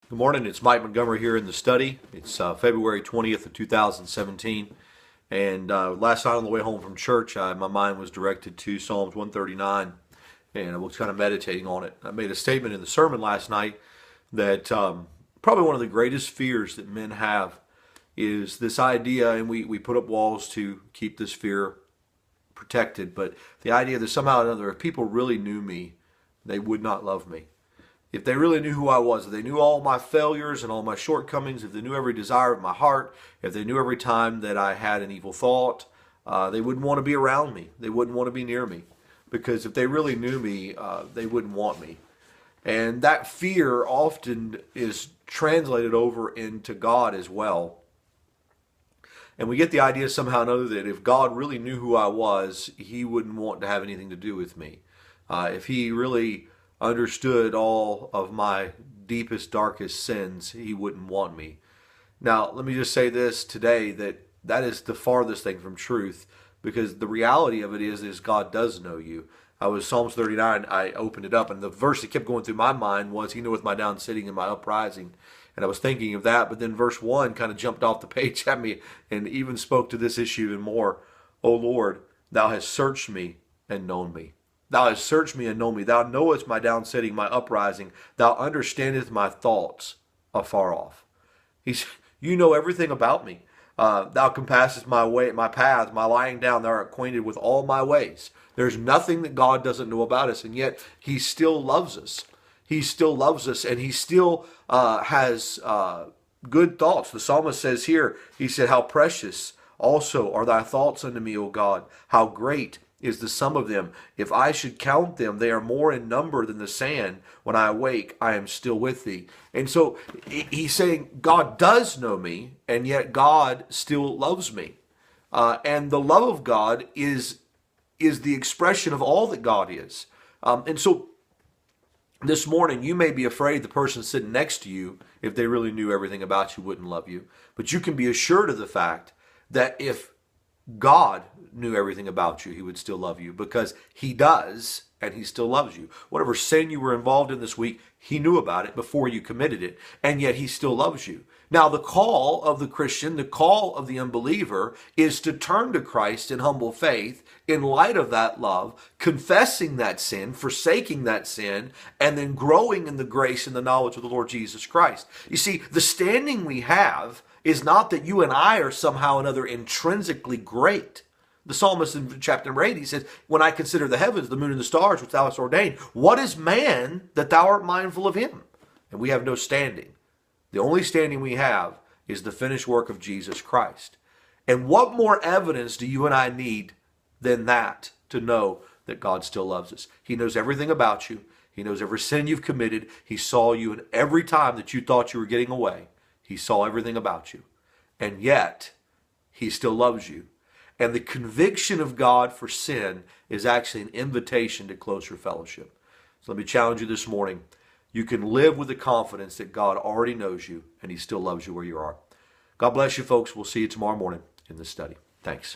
Good morning. It's Mike Montgomery here in the study. It's February 20th of 2017. And last night on the way home from church, my mind was directed to Psalms 139, and I was kind of meditating on it. I made a statement in the sermon last night that probably one of the greatest fears that men have is this idea, and we put up walls to keep this fear protected, but the idea that somehow or another, if people really knew me, they would not love me. If they really knew who I was, if they knew all my failures and all my shortcomings, if they knew every desire of my heart, if they knew every time that I had an evil thought, they wouldn't want to be around me. They wouldn't want to be near me. Because if they really knew me, they wouldn't want me. And that fear often is translated over into God as well. And we get the idea somehow or another that if God really knew who I was, he wouldn't want to have anything to do with me. If he really understood all of my deepest, darkest sins, he wouldn't want me. Now, let me just say this today, that is the farthest thing from truth, because the reality of it is God does know you. I was Psalms 39, I opened it up, and the verse that kept going through my mind was, he knoweth my down sitting and my uprising. And I was thinking of that, but then verse 1 kind of jumped off the page at me and even spoke to this issue even more. O Lord, thou hast searched me and known me. Thou hast searched me and known me. Thou knowest my down sitting, my uprising. Thou understandest my thoughts afar off. You know everything about me. Thou compassest my way, my paths, my lying down. Thou art acquainted with all my ways. There's nothing that God doesn't know about us, and yet he still loves us. He still loves us, and he still has good thoughts. The psalmist says here, he said, how precious also are thy thoughts unto me, O God. How great is the sum of them. If I should count them, they are more in number than the sand. When I awake, I am still with thee. And so he's saying God does know me, and yet God still loves me. And the love of God is the expression of all that God is. And so this morning, you may be afraid the person sitting next to you, if they really knew everything about you, wouldn't love you. But you can be assured of the fact that if God knew everything about you, he would still love you, because he does, and he still loves you. Whatever sin you were involved in this week, he knew about it before you committed it, and yet he still loves you. Now, the call of the Christian, the call of the unbeliever, is to turn to Christ in humble faith in light of that love, confessing that sin, forsaking that sin, and then growing in the grace and the knowledge of the Lord Jesus Christ. You see, the standing we have is not that you and I are somehow or another intrinsically great. The psalmist in chapter number 8, he says, when I consider the heavens, the moon and the stars, which thou hast ordained, what is man that thou art mindful of him? And we have no standing. The only standing we have is the finished work of Jesus Christ. And what more evidence do you and I need than that to know that God still loves us? He knows everything about you. He knows every sin you've committed. He saw you in every time that you thought you were getting away. He saw everything about you. And yet, he still loves you. And the conviction of God for sin is actually an invitation to closer fellowship. So let me challenge you this morning. You can live with the confidence that God already knows you and he still loves you where you are. God bless you, folks. We'll see you tomorrow morning in this study. Thanks.